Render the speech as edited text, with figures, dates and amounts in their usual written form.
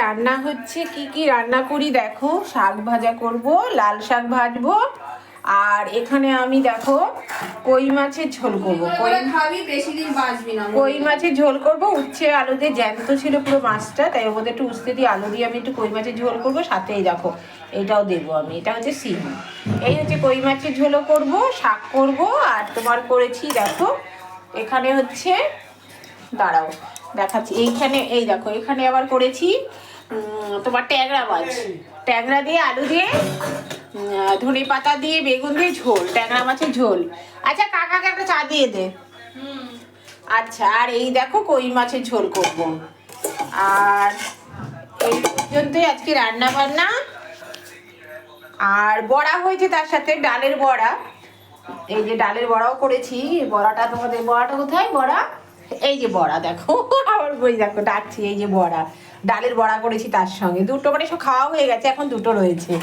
রান্না হচ্ছে, কি কি রান্না করি দেখো। শাক ভাজা করব, লাল শাক ভাজবো, আর এখানে আমি দেখো কই মাছের ঝোল করবো। কই মাছের ঝোল করবো, উচ্ছে আলু দিয়ে, জ্যান্ত ছিল পুরো মাছটা, তাই ওর মধ্যে একটু উচ্ছে দিয়ে আলু দিয়ে আমি একটু কই মাছের ঝোল করবো। সাথে এই দেখো এটাও দেবো আমি, এটা হচ্ছে সিম। এই হচ্ছে কই মাছের ঝোলও করবো, শাক করবো, আর তোমার করেছি দেখো এখানে হচ্ছে, দাঁড়াও দেখাচ্ছি, এইখানে এই দেখো এখানে আবার করেছি তোমার ট্যাংরা মাছ, ট্যাংরা দিয়ে আলু দিয়ে ধনে পাতা দিয়ে বেগুন দিয়ে ঝোল, ট্যাংরা মাছের ঝোল। আচ্ছা কাকাকে একটা চা দিয়ে দে। আচ্ছা, আর এই দেখো কই মাছের ঝোল করব, আর এই পর্যন্তই আজকে রান্না বান্না। আর বড়া হয়েছে তার সাথে, ডালের বড়া, এই যে ডালের বড়াও করেছি। বড়াটা তোমাদের, বড়াটা কোথায় বড়া, এই যে বড়া দেখো, আবার বই দেখো ডাকছি, এই যে বড়া, ডালের বড়া করেছি তার সঙ্গে দুটো, মানে সব খাওয়া হয়ে গেছে, এখন দুটো রয়েছে।